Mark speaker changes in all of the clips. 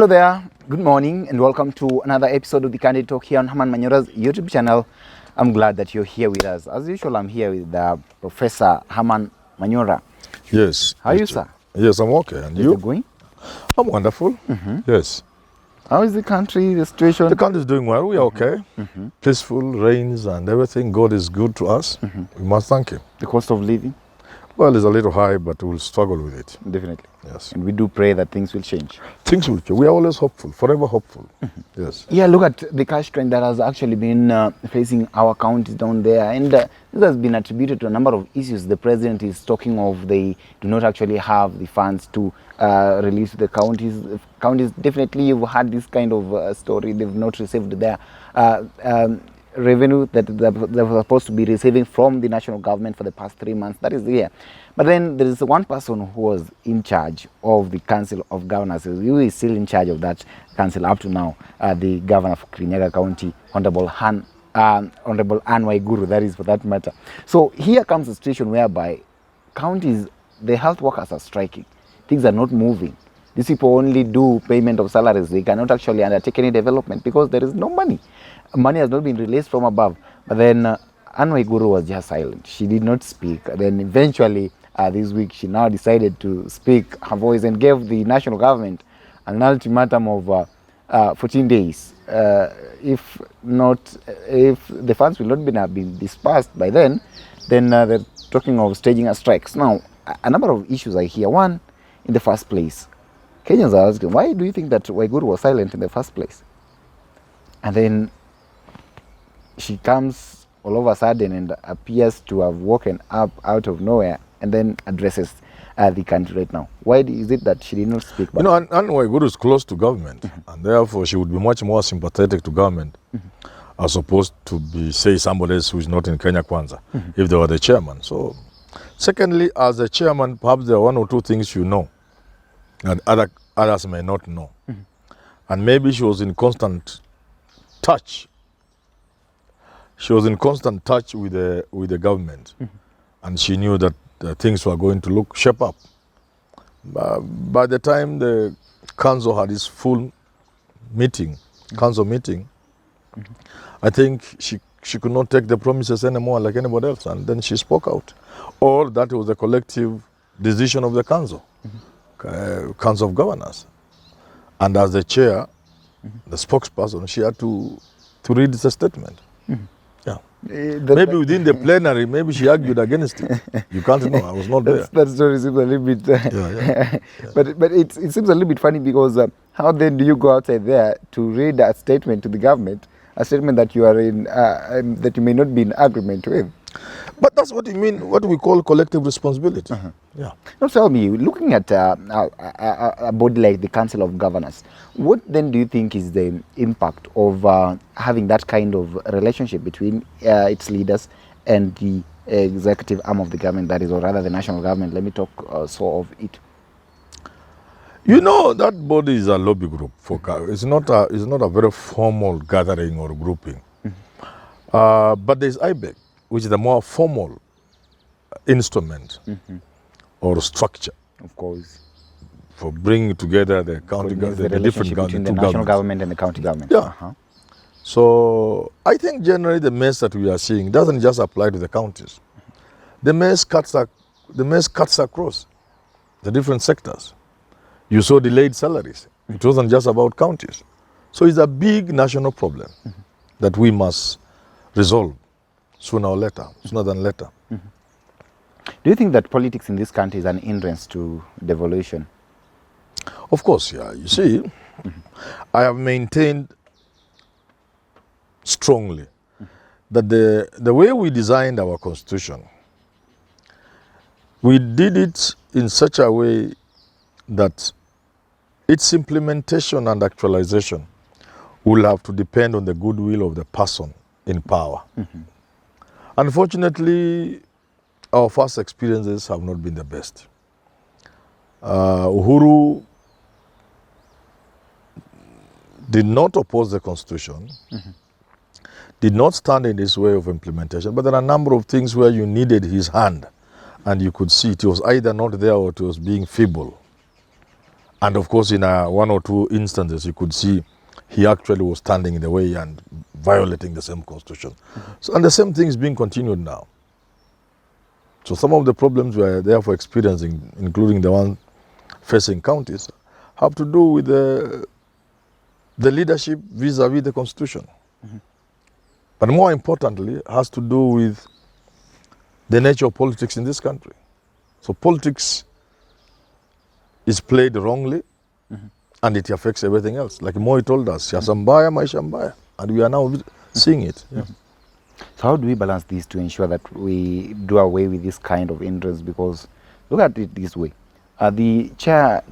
Speaker 1: Hello there, good morning and welcome to another episode of the Candid Talk here on Herman Manyora's YouTube channel. I'm glad that you're here with us. As usual, I'm here with Professor Herman Manyora.
Speaker 2: Yes.
Speaker 1: How are you, sir?
Speaker 2: Yes, I'm okay. And you?
Speaker 1: Is it going?
Speaker 2: I'm wonderful. Yes.
Speaker 1: How is the country, the situation?
Speaker 2: The country is doing well. We are okay. Peaceful, rains and everything. God is good to us. We must thank Him.
Speaker 1: The cost of living?
Speaker 2: Well, it's a little high, but we'll struggle with it.
Speaker 1: Definitely.
Speaker 2: Yes.
Speaker 1: And we do pray that things will change.
Speaker 2: Things will change. We are always hopeful, forever hopeful. Yes.
Speaker 1: Yeah, look at the cash trend that has actually been facing our counties down there. And this has been attributed to a number of issues. The president is talking of they do not actually have the funds to release to the counties. Counties, definitely, you've had this kind of story. They've not received their revenue that they were supposed to be receiving from the national government for the past 3 months. That is there. But then there is one person who was in charge of the Council of Governors. Who is still in charge of that council up to now, the governor of Kega County, Honorable Anne Waiguru, that is for that matter. So here comes a situation whereby counties, the health workers are striking. Things are not moving. These people only do payment of salaries. They cannot actually undertake any development because there is no money. Money has not been released from above. But then Anne Waiguru was just silent. She did not speak. Then eventually this week she now decided to speak her voice and gave the national government an ultimatum of 14 days. If the funds will not have been dispersed by then they're talking of staging a strikes. Now, a number of issues I hear. One, in the first place, Kenyans are asking, why do you think that Waiguru was silent in the first place? And then she comes all of a sudden and appears to have woken up out of nowhere and then addresses the country right now. Why is it that she did not speak back?
Speaker 2: You know, Anne Waiguru is close to government, and therefore she would be much more sympathetic to government as opposed to be, say, somebody else who is not in Kenya Kwanza, if they were the chairman. So, secondly, as a chairman, perhaps there are one or two things you know that others may not know. And maybe she was in constant touch. She was in constant touch with the government, and she knew that things were going to shape up. By the time the council had its full meeting, council meeting, I think she could not take the promises anymore like anybody else, and then she spoke out. Or that was a collective decision of the council, council of governors. And as the chair, the spokesperson, she had to read the statement. Yeah. Maybe within the plenary, maybe she argued against it. You can't know. I was not there.
Speaker 1: That story seems a little bit...
Speaker 2: Yeah.
Speaker 1: But it seems a little bit funny because how then do you go outside there to read a statement to the government, a statement that you are in, that you may not be in agreement with?
Speaker 2: But that's what you mean, what we call collective responsibility. Yeah.
Speaker 1: Now tell me, looking at a body like the Council of Governors, what then do you think is the impact of having that kind of relationship between its leaders and the executive arm of the government, that is, or rather the national government? Let me talk so of it.
Speaker 2: You know, that body is a lobby group. It's not a very formal gathering or grouping. But there's IBEC, which is the more formal instrument or structure.
Speaker 1: Of course.
Speaker 2: For bringing together the county government, the different
Speaker 1: between the national government and the county government.
Speaker 2: Yeah. So I think generally the mess that we are seeing doesn't just apply to the counties. The mess cuts across the different sectors. You saw delayed salaries. It wasn't just about counties. So it's a big national problem that we must resolve sooner than later.
Speaker 1: Do you think that politics in this country is an hindrance to devolution?
Speaker 2: Of course, yeah. You see, I have maintained strongly that the way we designed our constitution, we did it in such a way that its implementation and actualization will have to depend on the goodwill of the person in power. Unfortunately, our first experiences have not been the best. Uhuru did not oppose the constitution, did not stand in his way of implementation, but there are a number of things where you needed his hand, and you could see it was either not there or it was being feeble. And of course, in one or two instances, you could see he actually was standing in the way and violating the same constitution. So, and the same thing is being continued now. So some of the problems we are therefore experiencing, including the one facing counties, have to do with the leadership vis-a-vis the constitution. But more importantly, has to do with the nature of politics in this country. So politics is played wrongly, and it affects everything else. Like Moi told us, Shasambaya, Maishambaya, and we are now seeing it. Yeah.
Speaker 1: So how do we balance these to ensure that we do away with this kind of hindrance? Because look at it this way. The chair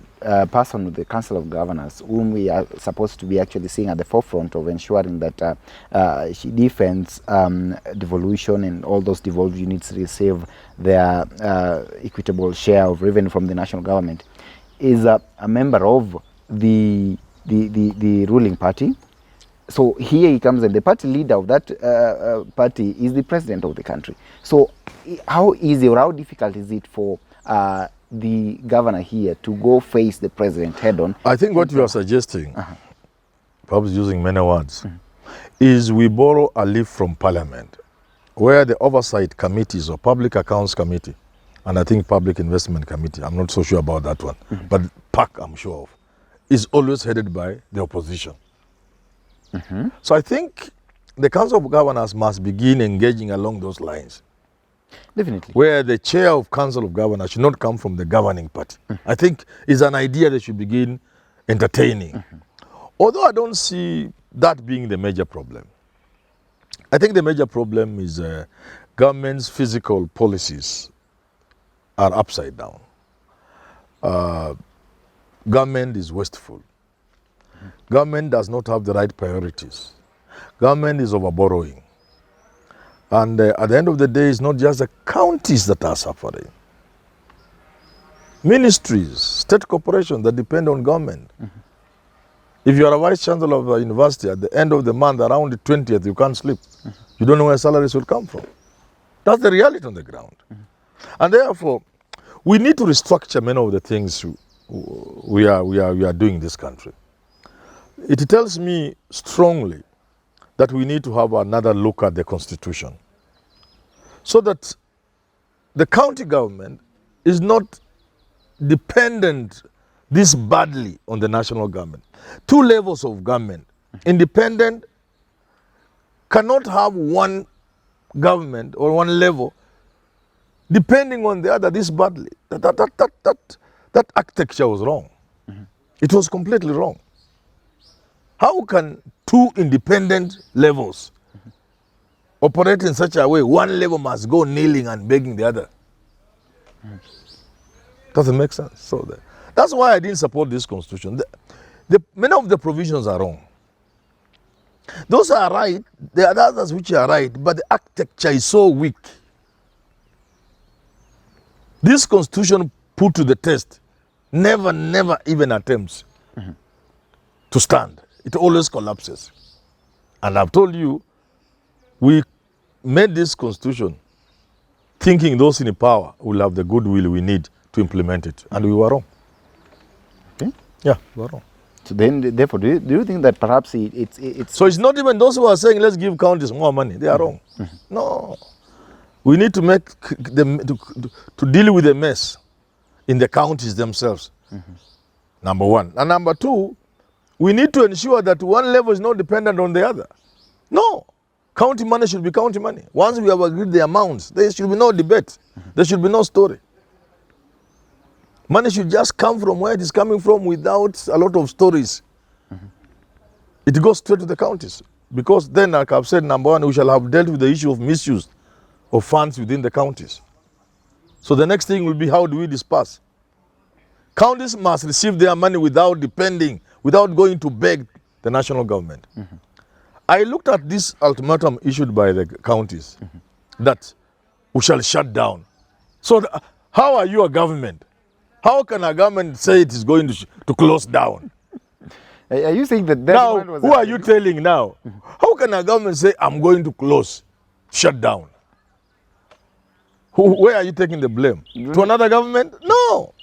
Speaker 1: person with the Council of Governors, whom we are supposed to be actually seeing at the forefront of ensuring that she defends devolution and all those devolved units receive their equitable share of revenue from the national government, is a member of the ruling party. So here he comes, and the party leader of that party is the president of the country. So how easy or how difficult is it for the governor here to go face the president head on?
Speaker 2: I think what you are suggesting, perhaps using many words, is we borrow a leaf from Parliament, where the oversight committees or Public Accounts Committee, and I think Public Investment Committee, I'm not so sure about that one, but PAC I'm sure of, is always headed by the opposition. So I think the Council of Governors must begin engaging along those lines.
Speaker 1: Definitely.
Speaker 2: Where the chair of Council of Governors should not come from the governing party. I think is an idea they should begin entertaining. Although I don't see that being the major problem. I think the major problem is government's physical policies are upside down. Government is wasteful. Government does not have the right priorities. Government is overborrowing. And at the end of the day, it's not just the counties that are suffering. Ministries, state corporations that depend on government. If you are a vice chancellor of a university, at the end of the month, around the 20th, you can't sleep. You don't know where salaries will come from. That's the reality on the ground. And therefore, we need to restructure many of the things we are doing in this country. It tells me strongly that we need to have another look at the constitution, so that the county government is not dependent this badly on the national government. Two levels of government, independent, cannot have one government or one level depending on the other this badly. That architecture was wrong. It was completely wrong. How can two independent levels operate in such a way one level must go kneeling and begging the other? Doesn't make sense. So that's why I didn't support this constitution. Many of the provisions are wrong. Those are right, there are others which are right, but the architecture is so weak. This constitution put to the test never even attempts to stand. It always collapses. And I've told you, we made this constitution thinking those in power will have the goodwill we need to implement it. And we were wrong.
Speaker 1: Okay.
Speaker 2: Yeah, we were wrong.
Speaker 1: So then, therefore, do you think that perhaps it's...
Speaker 2: So it's not even those who are saying, let's give counties more money. They are wrong. No. We need to make them to deal with the mess in the counties themselves. Number one. And number two, we need to ensure that one level is not dependent on the other. No. County money should be county money. Once we have agreed the amounts, there should be no debate. There should be no story. Money should just come from where it is coming from without a lot of stories. It goes straight to the counties. Because then, like I've said, number one, we shall have dealt with the issue of misuse of funds within the counties. So the next thing will be, how do we disperse? Counties must receive their money without going to beg the national government. I looked at this ultimatum issued by the counties that we shall shut down. So how are you a government? How can a government say it is going to close down?
Speaker 1: Are you saying that...
Speaker 2: Now, who are you telling now? How can a government say, I'm going to close, shut down? Where are you taking the blame? To another government? No.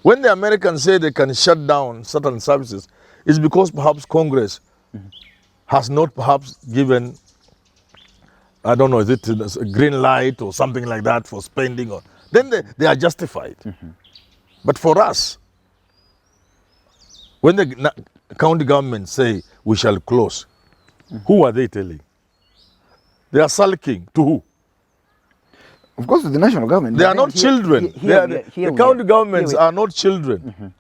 Speaker 2: When the Americans say they can shut down certain services, it's because perhaps Congress has not perhaps given, I don't know, is it a green light or something like that for spending? Or then they are justified. But for us, when the county governments say we shall close, who are they telling? They are sulking to who?
Speaker 1: Of course, the national government.
Speaker 2: They are not children. The county governments are not children.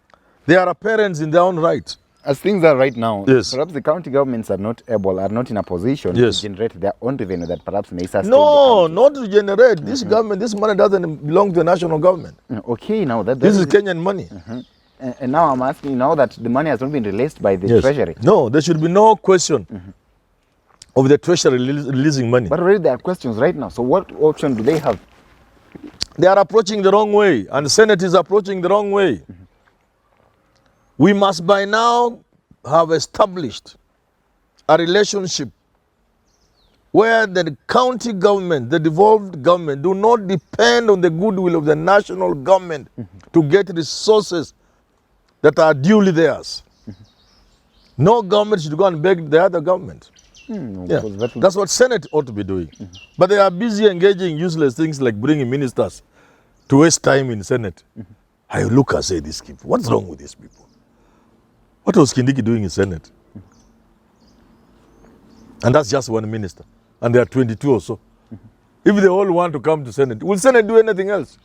Speaker 2: They are parents in their own right.
Speaker 1: As things are right now,
Speaker 2: yes,
Speaker 1: perhaps the county governments are not in a position
Speaker 2: yes,
Speaker 1: to generate their own revenue that perhaps may sustain.
Speaker 2: No, not to generate. This government, this money doesn't belong to the national government.
Speaker 1: Okay, now that
Speaker 2: this is Kenyan money.
Speaker 1: And now I'm asking now that the money has not been released by the treasury.
Speaker 2: No, there should be no question of the treasury releasing money.
Speaker 1: But already there are questions right now. So what option do they have?
Speaker 2: They are approaching the wrong way, and the Senate is approaching the wrong way. We must by now have established a relationship where the county government, the devolved government, do not depend on the goodwill of the national government to get resources that are duly theirs. No government should go and beg the other government. That's what Senate ought to be doing. But they are busy engaging useless things like bringing ministers to waste time in Senate. I look and say, these people, what's wrong with these people? What was Kindiki doing in Senate? And that's just one minister. And there are 22 or so. If they all want to come to Senate, will Senate do anything else?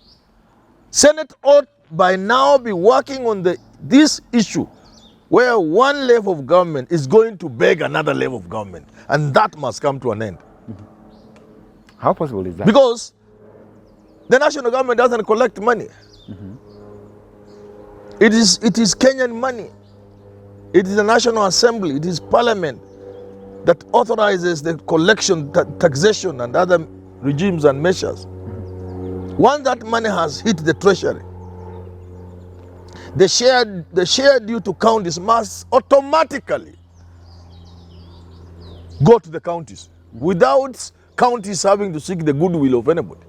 Speaker 2: Senate ought by now be working on this issue where one level of government is going to beg another level of government. And that must come to an end.
Speaker 1: How possible is that?
Speaker 2: Because the national government doesn't collect money. It is Kenyan money. It is the National Assembly, it is Parliament that authorizes the collection, taxation and other regimes and measures. Once that money has hit the treasury, the share due to counties must automatically go to the counties without counties having to seek the goodwill of anybody.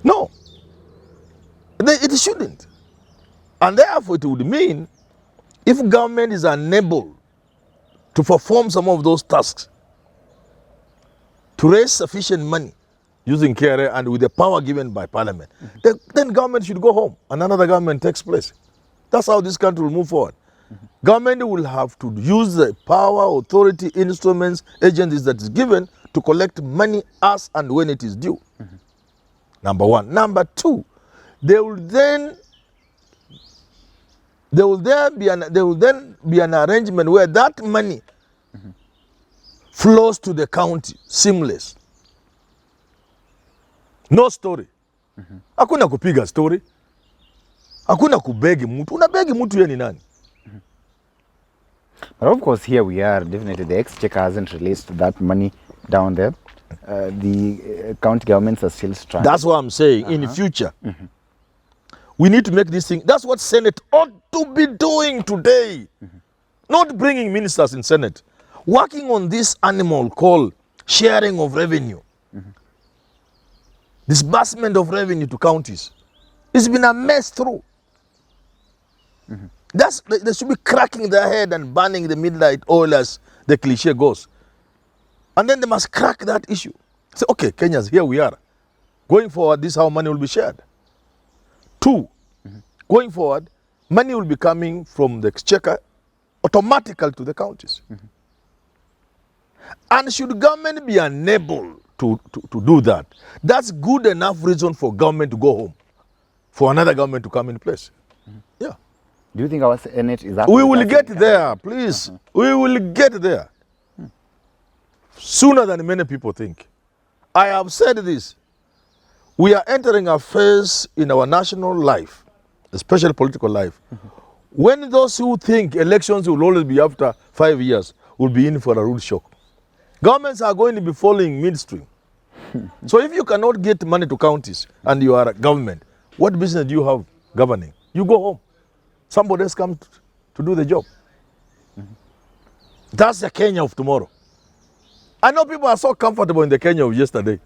Speaker 2: No, it shouldn't. And therefore it would mean if government is unable to perform some of those tasks, to raise sufficient money using KRA and with the power given by Parliament, then government should go home and another government takes place. That's how this country will move forward. Government will have to use the power, authority, instruments, agencies that is given to collect money as and when it is due. Number one. Number two, there will then be an arrangement where that money flows to the county seamless. No story. Hakuna kupiga story. Hakuna kubegi mtu. Unabegi mtu yeye ni nani?
Speaker 1: But of course here we are, definitely the exchequer hasn't released that money down there. The county governments are still struggling.
Speaker 2: That's what I'm saying. In the future, we need to make this thing. That's what Senate ought to be doing today. Not bringing ministers in Senate. Working on this animal called sharing of revenue. Disbursement of revenue to counties. It's been a mess through. They should be cracking their head and burning the midnight oil as the cliche goes. And then they must crack that issue. Say, okay, Kenyans, here we are. Going forward, this is how money will be shared. Two, going forward, money will be coming from the exchequer automatically to the counties. And should government be unable to do that, that's good enough reason for government to go home, for another government to come in place. Yeah.
Speaker 1: Do you think our Senate is up?
Speaker 2: We will get there, please. We will get there. Sooner than many people think. I have said this. We are entering a phase in our national life, especially political life, when those who think elections will always be after 5 years will be in for a rude shock. Governments are going to be falling midstream. So if you cannot get money to counties and you are a government, what business do you have governing? You go home. Somebody else comes to do the job. That's the Kenya of tomorrow. I know people are so comfortable in the Kenya of yesterday,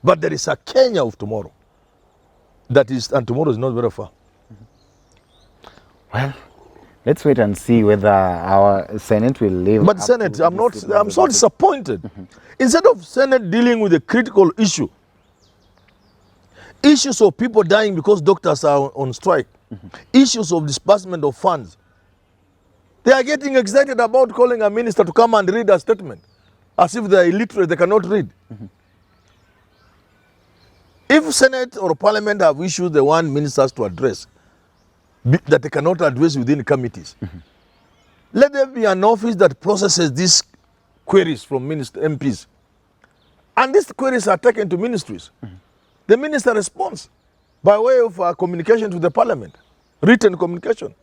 Speaker 2: but there is a Kenya of tomorrow. That is, and tomorrow is not very far.
Speaker 1: Well, let's wait and see whether our Senate will live.
Speaker 2: But Senate, I'm so disappointed. Instead of Senate dealing with a critical issue, issues of people dying because doctors are on strike, issues of disbursement of funds, they are getting excited about calling a minister to come and read a statement as if they are illiterate, they cannot read. If Senate or Parliament have issues they want ministers to address that they cannot address within committees, let there be an office that processes these queries from MPs. And these queries are taken to ministries. The minister responds by way of communication to the Parliament, written communication.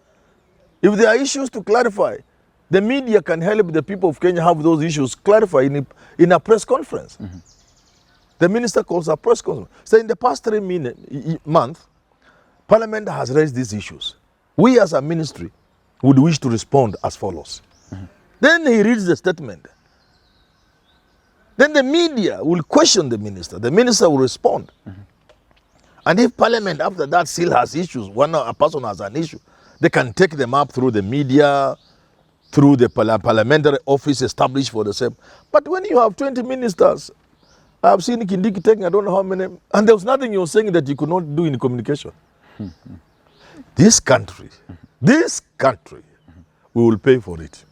Speaker 2: If there are issues to clarify, the media can help the people of Kenya have those issues clarified in a press conference. The minister calls a press conference. So in the past 3 months, Parliament has raised these issues. We as a ministry would wish to respond as follows. Then he reads the statement. Then the media will question the minister. The minister will respond. And if Parliament after that still has issues, a person has an issue, they can take them up through the media, through the parliamentary office established for the same. But when you have 20 ministers, I've seen Kindiki taking I don't know how many, and there was nothing you were saying that you could not do in communication. This country, we will pay for it.